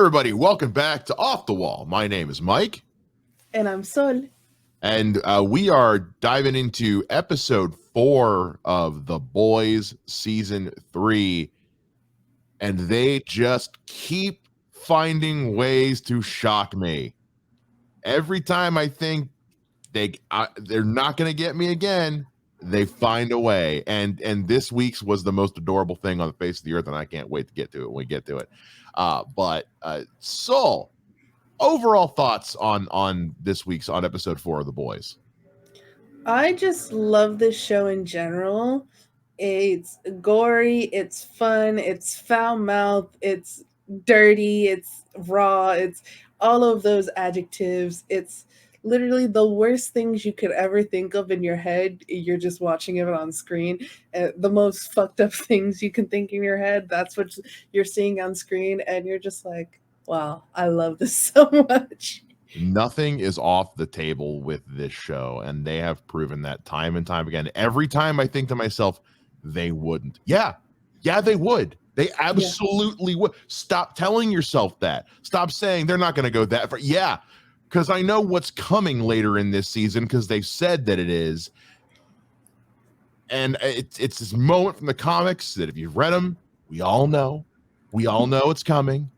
everybody. Welcome back to Off the Wall. My name is Mike. And I'm Sol. And we are diving into episode 4 of The Boys season 3. And they just keep finding ways to shock me. Every time I think they're not going to get me again, they find a way. And this week's was the most adorable thing on the face of the earth, and I can't wait to get to it when we get to it. But Sol, overall thoughts on this week's on episode 4 of The Boys. I just love this show in general. It's gory, it's fun, it's foul mouth, it's dirty, it's raw, it's all of those adjectives. It's literally the worst things you could ever think of in your head. You're just watching it on screen. The most fucked up things you can think in your head, that's what you're seeing on screen. And you're just like, wow, I love this so much. Nothing is off the table with this show, and they have proven that time and time again. Every time I think to myself, they wouldn't. Yeah, they would. They absolutely would. Stop telling yourself that. Stop saying they're not going to go that far. Yeah, because I know what's coming later in this season because they've said that it is. And it's this moment from the comics that if you've read them, we all know it's coming.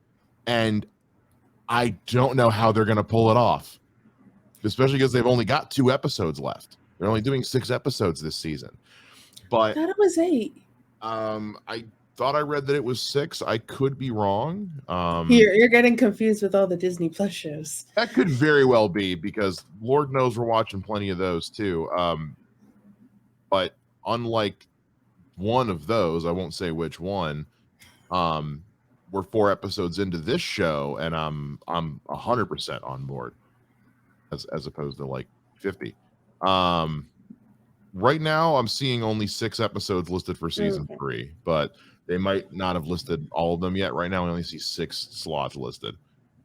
And I don't know how they're going to pull it off, especially because they've only got 2 episodes left. They're only doing 6 episodes this season. But I thought it was 8. I thought I read that it was 6. I could be wrong. You're getting confused with all the Disney Plus shows. That could very well be, because Lord knows we're watching plenty of those too. But unlike one of those, I won't say which one, we're 4 episodes into this show, and I'm 100% on board, as opposed to like 50. Right now, I'm seeing only 6 episodes listed for season 3, but they might not have listed all of them yet. Right now, we only see 6 slots listed.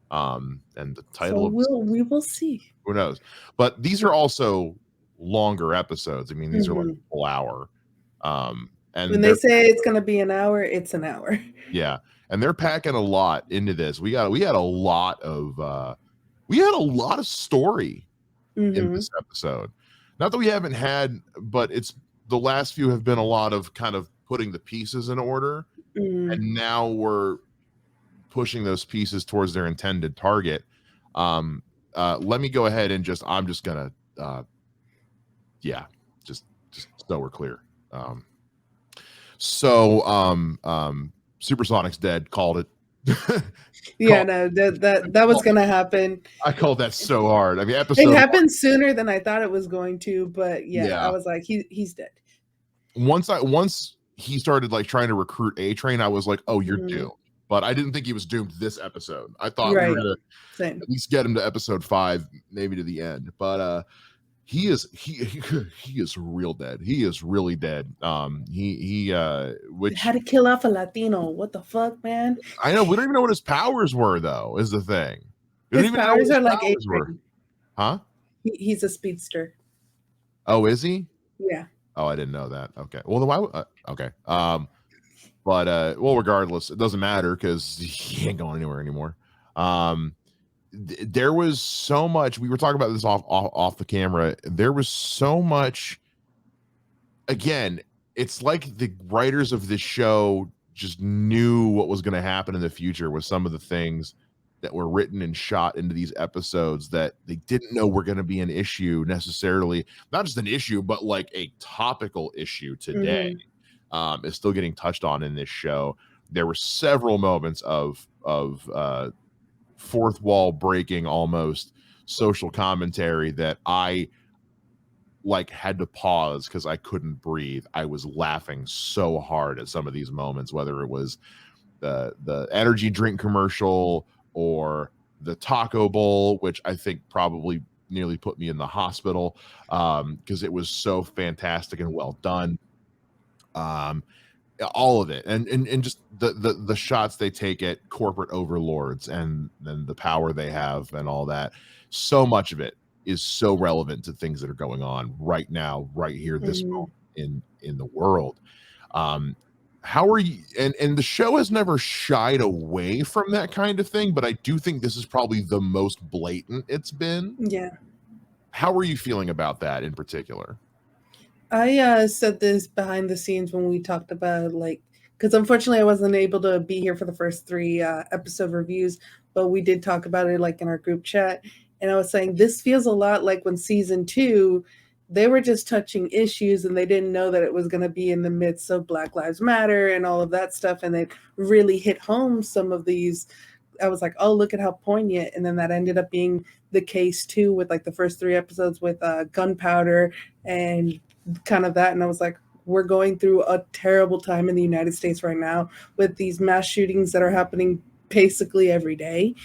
And the title we will see. Who knows? But these are also longer episodes. I mean, these are like a full hour. And when they say it's going to be an hour, it's an hour. Yeah. And they're packing a lot into this. We had a lot of story in this episode. Not that we haven't had, but it's the last few have been a lot of kind of putting the pieces in order, and now we're pushing those pieces towards their intended target. Let me go ahead and I'm just gonna just so we're clear. Supersonic's dead. Called it. That was gonna happen. I called that so hard. I mean, it happened sooner than I thought it was going to, but I was like, he's dead. Once he started like trying to recruit A-Train, I was like, oh, you're doomed. But I didn't think he was doomed this episode. I thought we were gonna at least get him to episode 5, maybe to the end. But he is real dead. He is really dead. Which how to kill off a Latino? What the fuck, man? I know, we don't even know what his powers were, though. Is the thing. His powers are like A-Train. Huh? He's a speedster. Oh, is he? Yeah. Oh, I didn't know that. Okay. Well, then why? Okay. But regardless, it doesn't matter because he ain't going anywhere anymore. There was so much. We were talking about this off the camera. There was so much. Again, it's like the writers of this show just knew what was going to happen in the future with some of the things that were written and shot into these episodes that they didn't know were going to be an issue necessarily. Not just an issue, but like a topical issue today. Is still getting touched on in this show. There were several moments of fourth wall breaking, almost social commentary that I like had to pause because I couldn't breathe. I was laughing so hard at some of these moments, whether it was the energy drink commercial or the taco bowl, which I think probably nearly put me in the hospital because it was so fantastic and well done. All of it, and just the shots they take at corporate overlords and the power they have and all that. So much of it is so relevant to things that are going on right now, right here, this moment in the world. how are you, and the show has never shied away from that kind of thing, but I do think this is probably the most blatant it's been. Yeah. How are you feeling about that in particular? I said this behind the scenes when we talked about, like, because unfortunately I wasn't able to be here for the first three episode reviews, but we did talk about it like in our group chat, and I was saying this feels a lot like when season two they were just touching issues and they didn't know that it was going to be in the midst of Black Lives Matter and all of that stuff, and they really hit home some of these. I was like, oh, look at how poignant, and then that ended up being the case too with like the first three episodes with gunpowder and kind of that. And I was like, we're going through a terrible time in the United States right now with these mass shootings that are happening basically every day.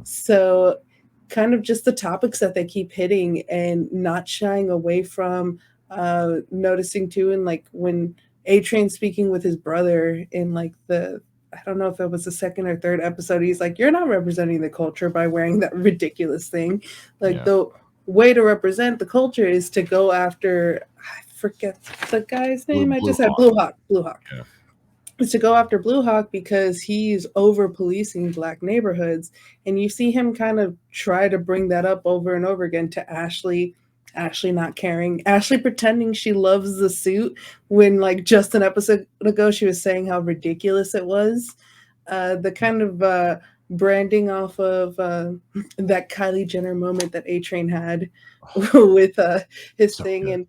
So kind of just the topics that they keep hitting and not shying away from, noticing too. And like when A Train speaking with his brother in like I don't know if it was the second or third episode, he's like, you're not representing the culture by wearing that ridiculous thing. Like Yeah. the way to represent the culture is to go after, I forget the guy's name. I Blue just said Hawk. Blue Hawk. Blue Hawk. Yeah. Is to go after Blue Hawk because he's over policing black neighborhoods. And you see him kind of try to bring that up over and over again to Ashley. Ashley not caring. Ashley pretending she loves the suit when, like, just an episode ago, she was saying how ridiculous it was. The kind of branding off of that Kylie Jenner moment that A Train had with his So thing, good.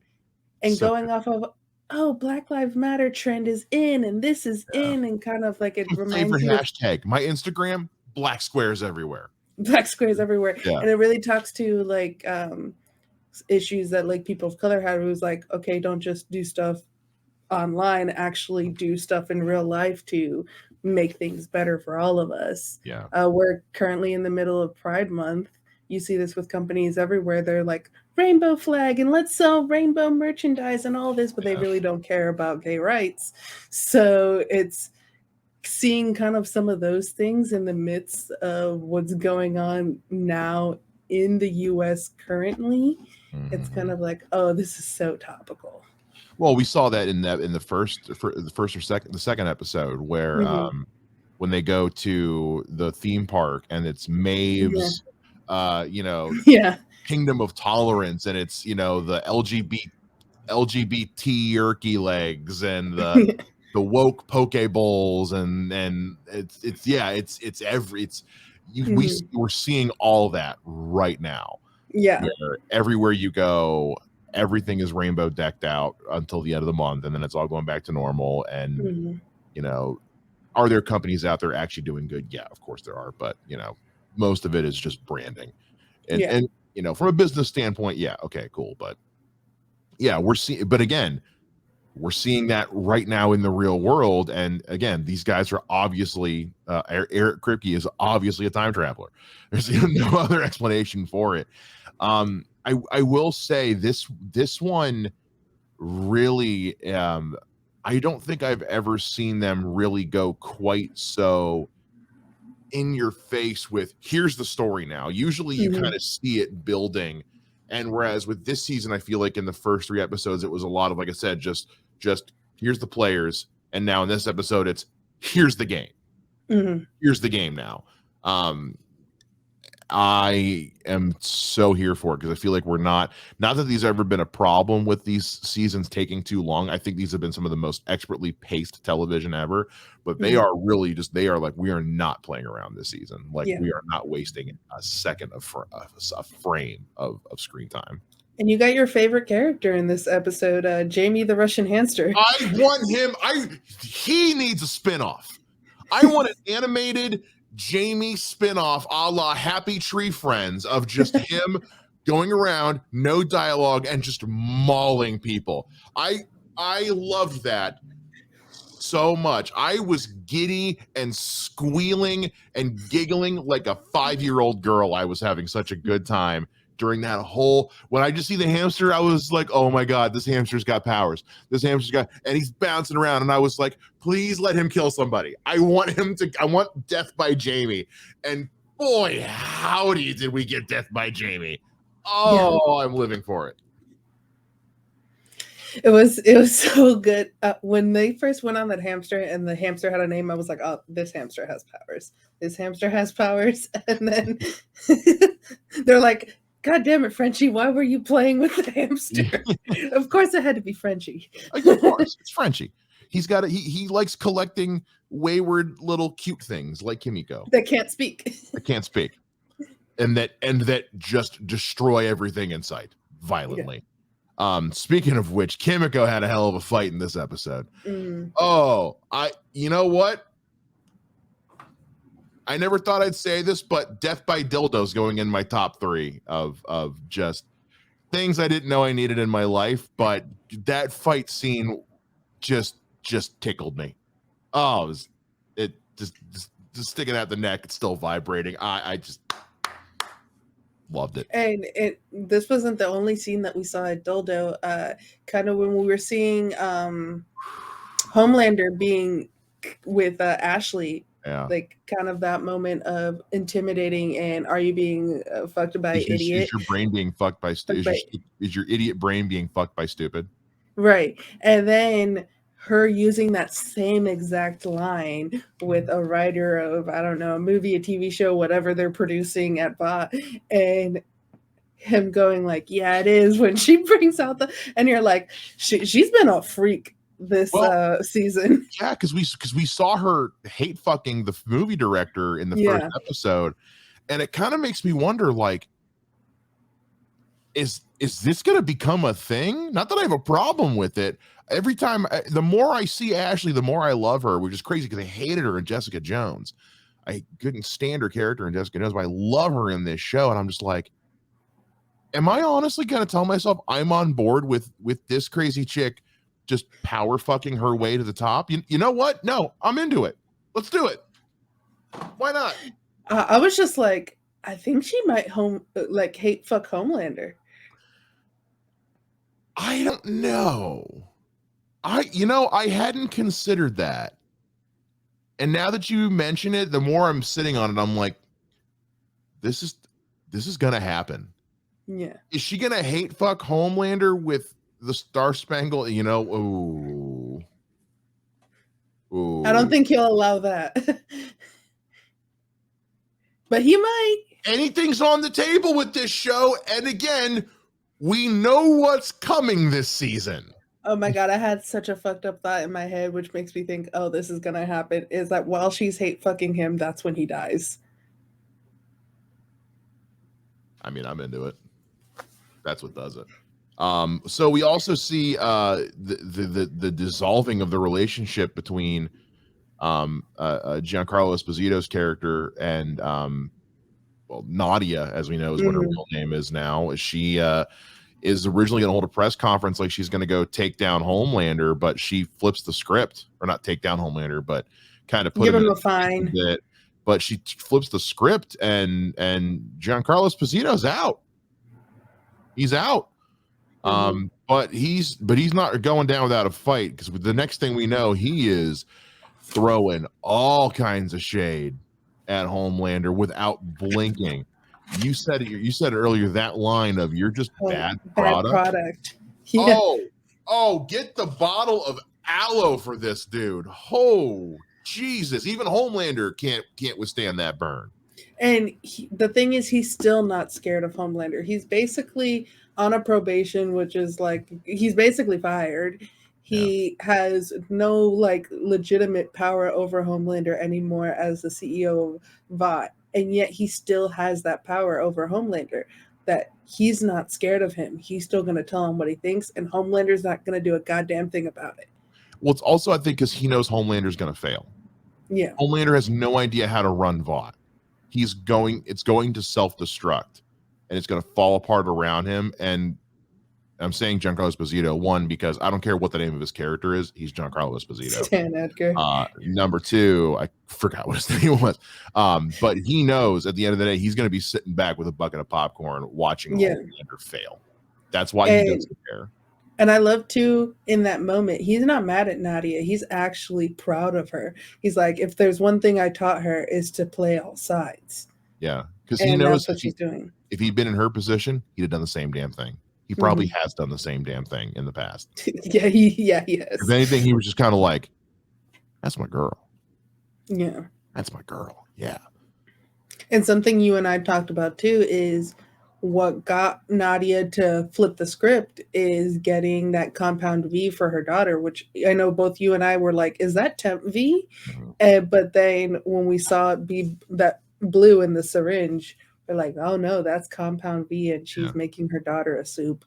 and So going off of, oh, Black Lives Matter trend is in and this is yeah. in, and kind of like it My reminds favorite you of hashtag, my Instagram, black squares everywhere. black squares everywhere. Yeah. And it really talks to like issues that like people of color had. It was like, okay, don't just do stuff online, actually do stuff in real life to make things better for all of us. Yeah. We're currently in the middle of Pride Month. You see this with companies everywhere. They're like, rainbow flag and let's sell rainbow merchandise and all this, but they really don't care about gay rights. So it's seeing kind of some of those things in the midst of what's going on now in the US currently. It's kind of like, oh, this is so topical. Well, we saw that in the first or second episode where when they go to the theme park and it's Maeve's Yeah. Kingdom of Tolerance, and it's the LGBT yerky legs and the woke poke bowls, and we're seeing all that right now. Yeah. Where everywhere you go, everything is rainbow decked out until the end of the month, and then it's all going back to normal. And are there companies out there actually doing good? Yeah, of course there are, but most of it is just branding. And from a business standpoint, yeah, okay, cool, but yeah, we're seeing that right now in the real world. And again, these guys are obviously Eric Kripke is obviously a time traveler. There's no other explanation for it. I will say this one really, I don't think I've ever seen them really go quite so in your face with, here's the story now. Usually you kind of see it building. And whereas with this season, I feel like in the first three episodes, it was a lot of, like I said, just here's the players. And now in this episode, it's here's the game. Here's the game now. I am so here for it because I feel like we're not that these have ever been a problem with these seasons taking too long. I think these have been some of the most expertly paced television ever, but they are really like, we are not playing around this season. Like we are not wasting a second of a frame of screen time. And you got your favorite character in this episode, Jamie the Russian hamster. I want him. He needs a spinoff. I want an animated Jamie spinoff a la Happy Tree Friends of just him going around, no dialogue, and just mauling people. I loved that so much. I was giddy and squealing and giggling like a 5-year-old girl. I was having such a good time during that whole, when I just see the hamster, I was like, oh my God, this hamster's got powers. And he's bouncing around. And I was like, please let him kill somebody. I want death by Jamie. And boy, howdy, did we get death by Jamie. Oh, yeah. I'm living for it. It was so good. When they first went on that hamster and the hamster had a name, I was like, "Oh, this hamster has powers. This hamster has powers." And then they're like, "God damn it, Frenchie! Why were you playing with the hamster?" Of course, it had to be Frenchie. Of course, it's Frenchie. He's got he likes collecting wayward little cute things like Kimiko That can't speak. that can't speak, and that just destroy everything in sight violently. Speaking of which, Kimiko had a hell of a fight in this episode. Oh, you know what? I never thought I'd say this, but Death by Dildos going in my top 3 of just things I didn't know I needed in my life, but that fight scene just tickled me. Oh, it just sticking out the neck, it's still vibrating. I just loved it. And this wasn't the only scene that we saw at Dildo. Kind of when we were seeing Homelander being with Ashley. Yeah. Like kind of that moment of intimidating and are you being fucked by idiot? Is your brain being fucked by stupid? Is your idiot brain being fucked by stupid? Right. And then her using that same exact line with a writer of, I don't know, a movie, a TV show, whatever they're producing at Bot, and him going like, yeah, it is, when she brings out and you're like, she's been a freak this season. Yeah, because we saw her hate fucking the movie director in the first episode, and it kind of makes me wonder, like, is this going to become a thing? Not that I have a problem with it. Every time, the more I see Ashley, the more I love her, which is crazy because I hated her in Jessica Jones. I couldn't stand her character in Jessica Jones, but I love her in this show, and I'm just like, am I honestly going to tell myself I'm on board with this crazy chick just power fucking her way to the top? You know what? No, I'm into it. Let's do it. Why not? I was just like, I think she might hate fuck Homelander. I don't know. I hadn't considered that. And now that you mention it, the more I'm sitting on it, I'm like, this is gonna happen. Yeah. Is she gonna hate fuck Homelander with the Star Spangled? Ooh. I don't think he'll allow that. But he might. Anything's on the table with this show, and again, we know what's coming this season. Oh my god, I had such a fucked up thought in my head, which makes me think, oh, this is gonna happen, is that while she's hate fucking him, that's when he dies. I mean, I'm into it. That's what does it. So we also see the dissolving of the relationship between Giancarlo Esposito's character and Nadia, as we know, is what her real name is now. She is originally going to hold a press conference like she's going to go take down Homelander, but she flips the script, or not take down Homelander, but kind of put him a fine. But she flips the script, and Giancarlo Esposito's out. He's out. But he's not going down without a fight, because the next thing we know, he is throwing all kinds of shade at Homelander without blinking. You said earlier, that line of "you're just bad product." Yeah. Oh, get the bottle of aloe for this dude. Oh, Jesus! Even Homelander can't withstand that burn. And the thing is, he's still not scared of Homelander. He's basically on a probation, which is like he's basically fired. He has no like legitimate power over Homelander anymore as the CEO of Vought, and yet he still has that power over Homelander. That he's not scared of him. He's still going to tell him what he thinks, and Homelander's not going to do a goddamn thing about it. Well, it's also, I think, because he knows Homelander's going to fail. Yeah, Homelander has no idea how to run Vought. It's going to self-destruct, and it's going to fall apart around him. And I'm saying Giancarlo Esposito, one, because I don't care what the name of his character is. He's Giancarlo Esposito. Stan Edgar. Number two, I forgot what his name was. But he knows at the end of the day, he's going to be sitting back with a bucket of popcorn watching Homelander fail. That's why he doesn't care. And I love too, in that moment, he's not mad at Nadia. He's actually proud of her. He's like, if there's one thing I taught her is to play all sides. Yeah, because he knows that's what she's doing. If he'd been in her position, he'd have done the same damn thing. he probably Mhm. has done the same damn thing in the past. Yeah, he If has. anything, he was just kind of like, that's my girl. Yeah. That's my girl. Yeah. And something you and I talked about too is what got Nadia to flip the script is getting that compound V for her daughter, which I know both you and I were like, is that temp V? Mhm. But then when we saw it be that blue in the syringe, we're like, oh no, that's compound V, and Yeah. she's making her daughter a soup.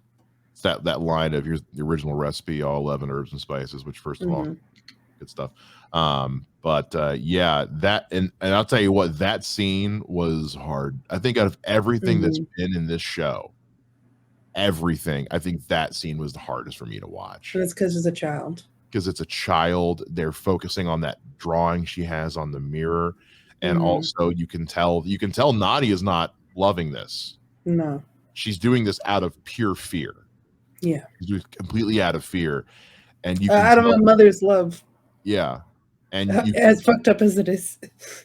It's that line of here's the original recipe, all 11 herbs and spices, which first of all, Mm-hmm. good stuff. But yeah, that and I'll tell you what, that scene was hard. I think out of everything that's Mm-hmm. been in this show, everything, I think that scene was the hardest for me to watch And it's because it's a child. because it's a child. They're focusing on that drawing she has on the mirror, and Mm-hmm. also you can tell Nadia's not loving this. No. She's doing this out of pure fear. Yeah. She's doing it completely out of fear, and you can Out of tell, a mother's love, yeah, and you as fucked up as it is.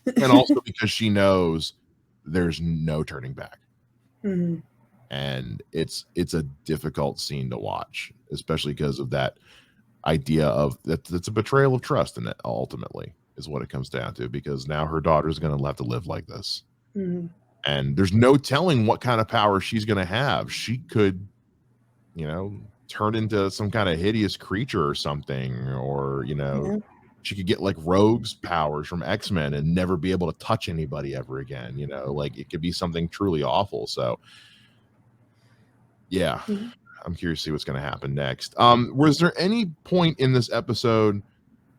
and also because she knows there's no turning back, Mm-hmm. and it's a difficult scene to watch, especially because of that idea of that's a betrayal of trust, and it ultimately is what it comes down to, because now her daughter's going to have to live like this, Mm-hmm. and there's no telling what kind of power she's going to have. She could, turn into some kind of hideous creature or something, or Yeah. she could get like Rogue's powers from X-Men and never be able to touch anybody ever again. Like it could be something truly awful. So yeah, Mm-hmm. I'm curious to see what's going to happen next. Was there any point in this episode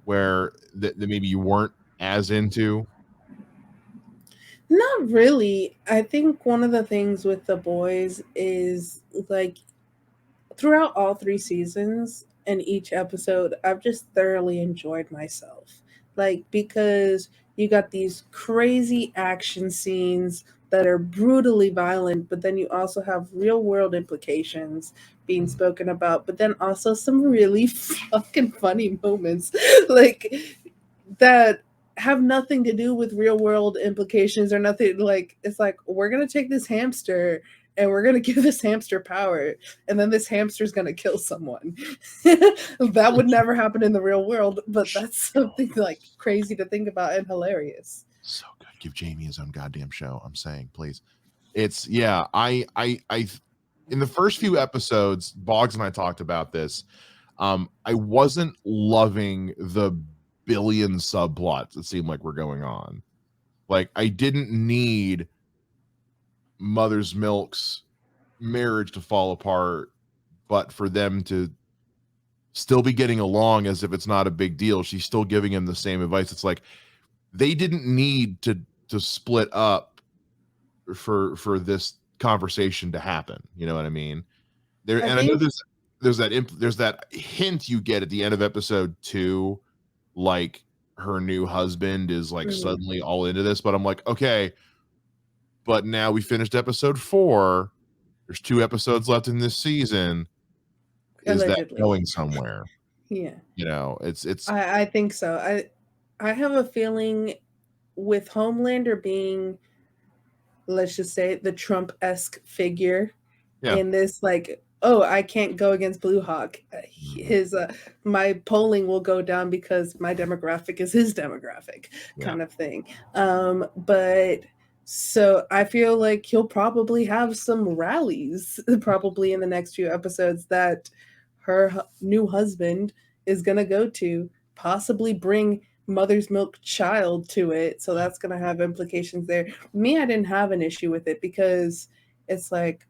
where that maybe you weren't as into? Not really. I think one of the things with the boys is like throughout all three seasons and each episode, I've just thoroughly enjoyed myself. Like, because you got these crazy action scenes that are brutally violent, but then you also have real world implications being Mm, spoken about, but then also some really fucking funny moments. Like, that have nothing to do with real world implications or nothing. Like, it's like we're gonna take this hamster and we're gonna give this hamster power, and then this hamster's gonna kill someone. That would never happen in the real world, but that's something like crazy to think about and hilarious. so good. Give Jamie his own goddamn show. I'm saying, please. It's yeah. I in the first few episodes, Boggs and I talked about this. I wasn't loving the billion subplots that seemed like were going on. Like I didn't need Mother's Milk's marriage to fall apart, but for them to still be getting along as if it's not a big deal. She's still giving him the same advice. It's like they didn't need to split up for this conversation to happen. You know what I mean? There, I and I know think. there's that hint you get at the end of episode 2, like her new husband is like Mhm. suddenly all into this, but I'm like, okay, but now we finished episode 4. There's 2 episodes left in this season. Is that Allegedly, going somewhere? yeah, It's I think so. I have a feeling with Homelander being, let's just say, the Trump-esque figure yeah. in this, like, oh, I can't go against Blue Hawk. Mhm. His my polling will go down because my demographic is his demographic, Yeah. kind of thing. But so I feel like he'll probably have some rallies probably in the next few episodes that her new husband is gonna go to, possibly bring mother's milk child to it. So that's gonna have implications there. Me, I didn't have an issue with it because it's like,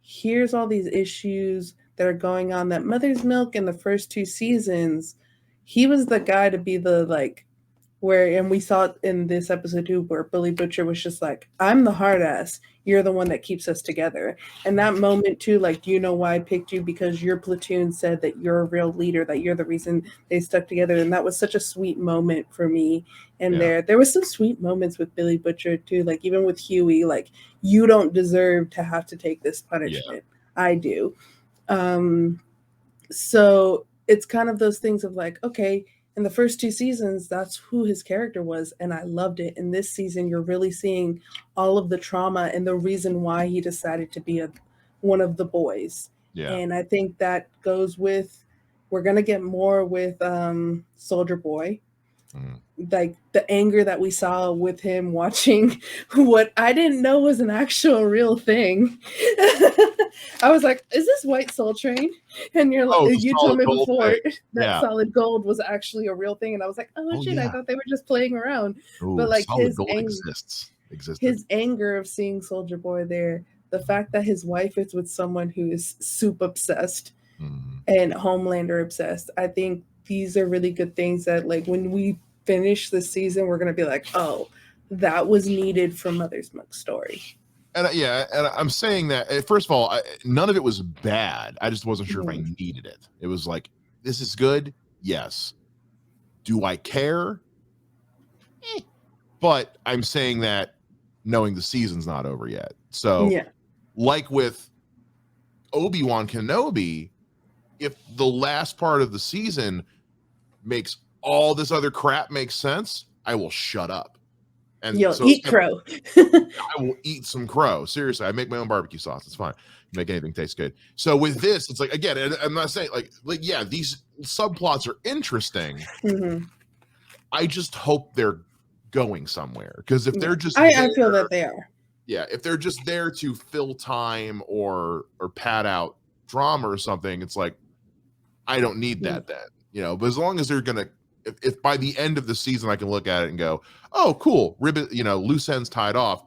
here's all these issues that are going on. That mother's milk in the first two seasons, he was the guy to be the like, where, and we saw it in this episode too, where Billy Butcher was just like, I'm the hard ass, you're the one that keeps us together. And that moment too, like, do you know why I picked you? Because your platoon said that you're a real leader, that you're the reason they stuck together. And that was such a sweet moment for me. And Yeah. there was some sweet moments with Billy Butcher too, like even with Huey, like, you don't deserve to have to take this Yeah. punishment, I do. um so it's kind of those things of like, okay, in the first two seasons, that's who his character was, and I loved it. In this season, you're really seeing all of the trauma and the reason why he decided to be one of the boys. Yeah. And I think that goes with, we're gonna get more with Soldier Boy, Mm. like the anger that we saw with him watching what I didn't know was an actual real thing. I was like, "Is this White Soul Train?" And you're like, Oh, the you told solid me gold before thing. that Yeah. Solid Gold was actually a real thing, and I was like, "Oh Oh shit, I yeah. thought they were just playing around." But Oh, like solid gold existed. his anger of seeing Soldier Boy there, the fact that his wife is with someone who is soup obsessed Mm. and Homelander obsessed. I think these are really good things that, like, when we finish the season, we're gonna be like, oh, that was needed for Mother's Milk story. And yeah, and I'm saying that first of all, none of it was bad. I just wasn't sure if I Mhm. needed it. It was like, this is good. Yes. Do I care? But I'm saying that knowing the season's not over yet. So, Yeah. like with Obi-Wan Kenobi, if the last part of the season makes all this other crap make sense, I will shut up. And Yo, so eat crow. I will eat some crow. Seriously, I make my own barbecue sauce. It's fine. Make anything taste good. So with this, it's like, again, and I'm not saying like yeah, these subplots are interesting. Mhm. I just hope they're going somewhere, because if Yeah. they're just I there, feel that they are. yeah, if they're just there to fill time or pad out drama or something, it's like, I don't need that then, but as long as they're gonna, if by the end of the season I can look at it and go, oh cool, ribbon, loose ends tied off,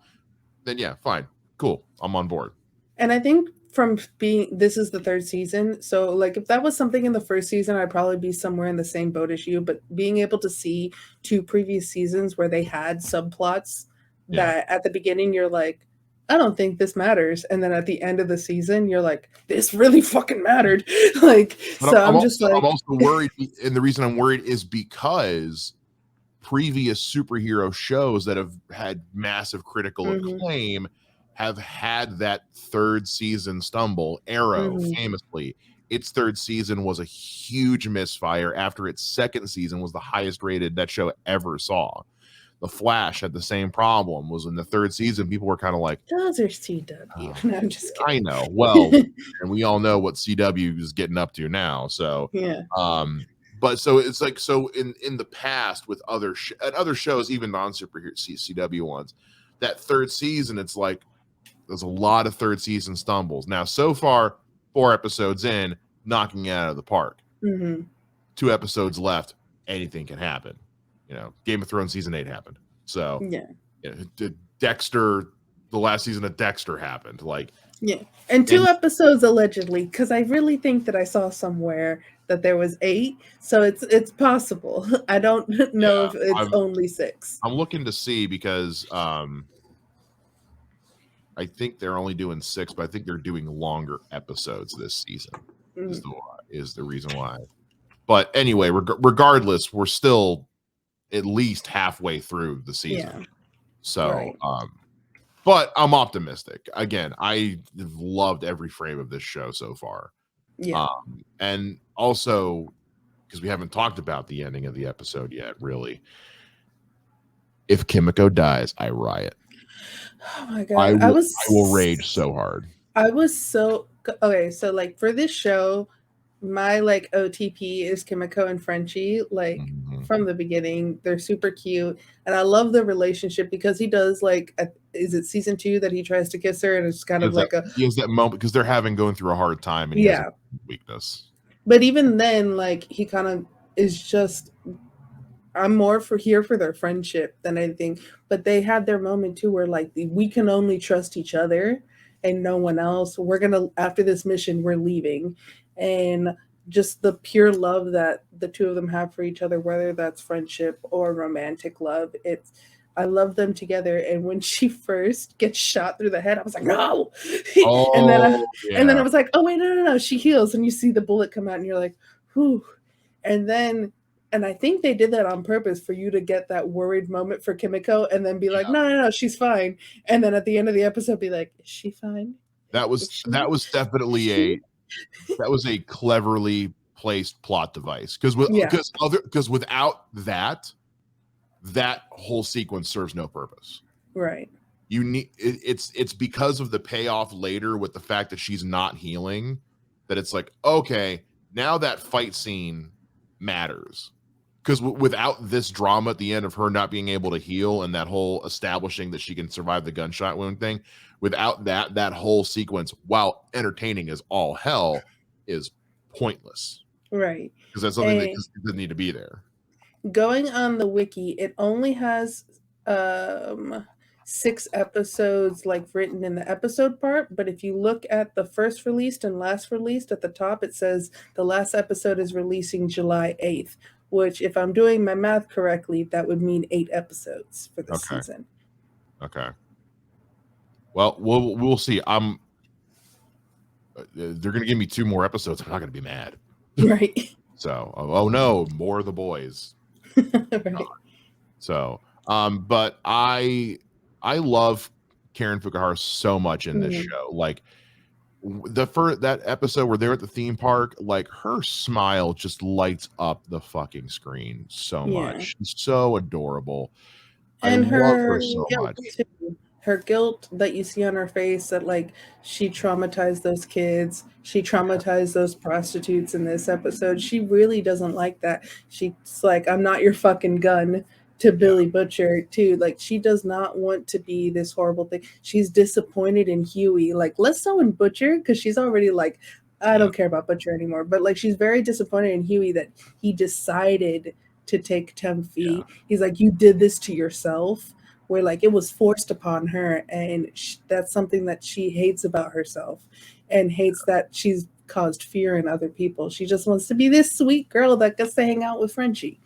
then yeah, fine, cool, I'm on board. And I think from being, this is the third season, so like if that was something in the first season, I'd probably be somewhere in the same boat as you. But being able to see two previous seasons where they had subplots Yeah. that at the beginning you're like, I don't think this matters, and then at the end of the season you're like, this really fucking mattered. Like, But so I'm just I'm like, also worried, and the reason I'm worried is because previous superhero shows that have had massive critical mhm, acclaim have had that third season stumble. Arrow, mhm, famously, its third season was a huge misfire after its second season was the highest rated that show ever saw. The Flash had the same problem. Was in the third season, people were kind of like, those are CW. oh, No, I'm just I kidding. know. Well, and we all know what CW is getting up to now. So, Yeah. but so it's like, so in the past with other other shows, even non-superhero CW ones, that third season, it's like there's a lot of third season stumbles. Now, so far, 4 episodes in, knocking it out of the park. Mhm. 2 episodes left, anything can happen. Game of Thrones season 8 happened. So, Yeah. Dexter, the last season of Dexter happened. Like, Yeah. And 2 episodes allegedly, because I really think that I saw somewhere that there was 8. So it's possible. I don't know yeah, if it's only 6. I'm looking to see because I think they're only doing 6, but I think they're doing longer episodes this season. Is the reason why. But anyway, regardless, we're still at least halfway through the season. Yeah. So, Right. but I'm optimistic. Again, I've loved every frame of this show so far. Yeah. And also, because we haven't talked about the ending of the episode yet, really. If Kimiko dies, I riot. Oh my god. I will rage so hard. I was so okay, so like for this show, my like OTP is Kimiko and Frenchie, like from the beginning. They're super cute, and I love the relationship because he does like is it season 2 that he tries to kiss her, and it's kind of like he has that moment because they're going through a hard time, and he has a weakness. But even then, like he kind of is just, I'm more here for their friendship than anything. But they had their moment too where like we can only trust each other and no one else. We're gonna, after this mission, we're leaving. And just the pure love that the two of them have for each other, whether that's friendship or romantic love, it's, I love them together. And when she first gets shot through the head, I was like, no. and then I was like, oh wait, no, she heals, and you see the bullet come out, and you're like, whew. And I think they did that on purpose for you to get that worried moment for Kimiko, and then be like, no, she's fine. And then at the end of the episode, be like, is she fine? That was definitely that was a cleverly placed plot device, because without that whole sequence serves no purpose. Right. You need it's because of the payoff later with the fact that she's not healing that it's like, okay, now that fight scene matters. Because without this drama at the end of her not being able to heal and that whole establishing that she can survive the gunshot wound thing, without that whole sequence, while entertaining as all hell, is pointless. Right. Because that's something that just doesn't need to be there. Going on the wiki, it only has 6 episodes like written in the episode part, but if you look at the first released and last released at the top, it says the last episode is releasing July 8th, which if I'm doing my math correctly, that would mean 8 episodes for this season. Okay. Well, we'll see. They're going to give me 2 more episodes. I'm not going to be mad. Right. So, oh no, more of the boys. Right. So, but I love Karen Fukuhara so much in this show. Like that episode where they're at the theme park, like her smile just lights up the fucking screen so much. She's so adorable. And I love her so much. Too. Her guilt that you see on her face that like she traumatized those kids, she traumatized those prostitutes in this episode. She really doesn't like that. She's like, I'm not your fucking gun to Billy Butcher too. Like she does not want to be this horrible thing. She's disappointed in Huey. Like less so in Butcher because she's already like, I don't care about Butcher anymore. But like she's very disappointed in Huey that he decided to take 10 feet. He's like, you did this to yourself. Where like it was forced upon her, and that's something that she hates about herself, and hates that she's caused fear in other people. She just wants to be this sweet girl that gets to hang out with Frenchie.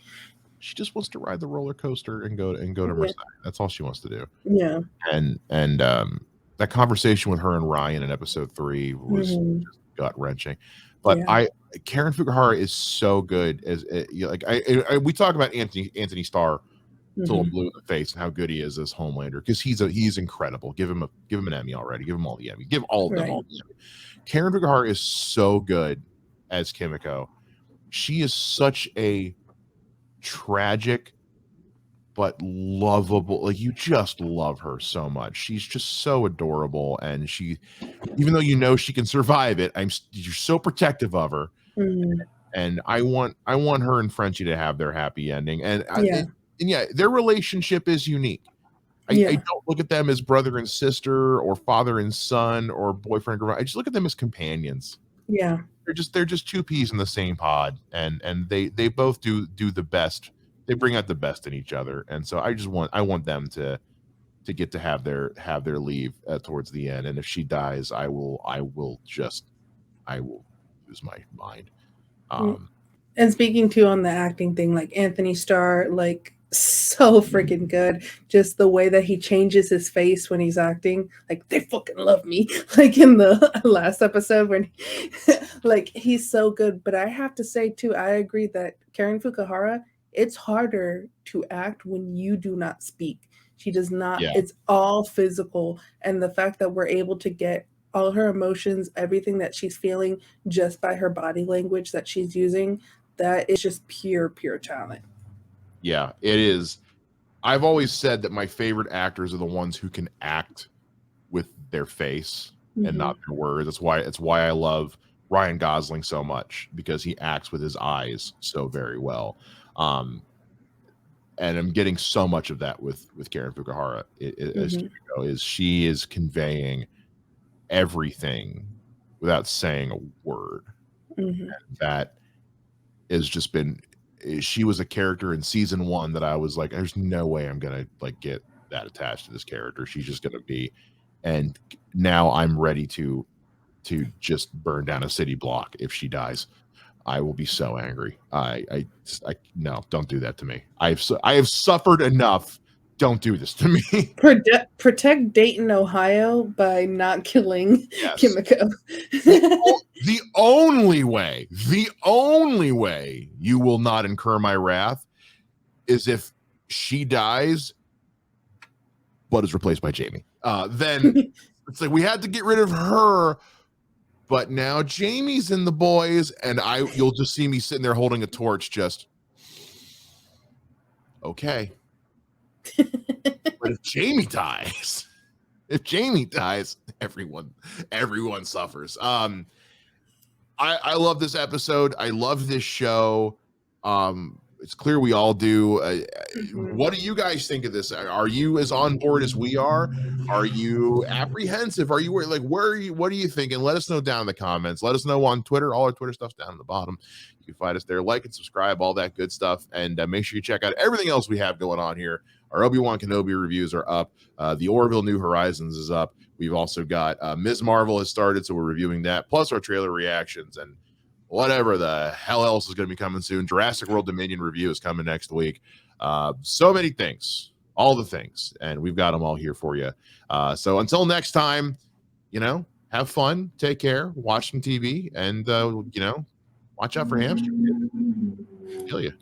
She just wants to ride the roller coaster and go to Marseille. That's all she wants to do. Yeah. And that conversation with her and Ryan in episode 3 was just gut wrenching. But Karen Fukuhara is so good as like we talk about Anthony Starr till blue in the face and how good he is as Homelander because he's incredible. Give him an Emmy already. Give him all the Emmy. Give all of them all the Emmy. Karen Fukuhara is so good as Kimiko. She is such a tragic but lovable. Like you just love her so much. She's just so adorable, and she, even though she can survive it, you're so protective of her. And I want her and Frenchie to have their happy ending. And their relationship is unique. I don't look at them as brother and sister or father and son or boyfriend and girlfriend. I just look at them as companions. Yeah. They're just 2 peas in the same pod, and they both do the best. They bring out the best in each other. And so I want them to get to have their leave towards the end. And if she dies, I will lose my mind. And speaking too on the acting thing, like Anthony Starr, like so freaking good. Just the way that he changes his face when he's acting, like they fucking love me. Like in the last episode when, like he's so good. But I have to say too, I agree that Karen Fukuhara, it's harder to act when you do not speak. She does not. It's all physical, and the fact that we're able to get all her emotions, everything that she's feeling, just by her body language that she's using, that is just pure talent. Yeah, it is. I've always said that my favorite actors are the ones who can act with their face and not their words. It's why I love Ryan Gosling so much, because he acts with his eyes so very well. And I'm getting so much of that with Karen Fukuhara as Kimiko, is she is conveying everything without saying a word. And that has just been, she was a character in season 1 that I was like, there's no way I'm gonna like get that attached to this character. She's just gonna be, and now I'm ready to just burn down a city block if she dies. I will be so angry. I no, don't do that to me. I have suffered enough. Don't do this to me. Protect Dayton, Ohio by not killing Kimiko. The only way you will not incur my wrath is if she dies but is replaced by Jamie. Then it's like we had to get rid of her, but now Jamie's in the boys, and you'll just see me sitting there holding a torch, just okay. But if Jamie dies, everyone suffers. I love this episode. I love this show. It's clear we all do. Mhm. What do you guys think of this? Are you as on board as we are? Are you apprehensive? Are you like, where are you? What are you thinking? Let us know down in the comments. Let us know on Twitter. All our Twitter stuff's down at the bottom. You can find us there. Like and subscribe, all that good stuff. And make sure you check out everything else we have going on here. Our Obi-Wan Kenobi reviews are up. The Orville New Horizons is up. We've also got Ms. Marvel has started, so we're reviewing that, plus our trailer reactions and whatever the hell else is going to be coming soon. Jurassic World Dominion review is coming next week. So many things, all the things, and we've got them all here for you. So until next time, have fun, take care, watch some TV, and watch out for hamsters. Feel you.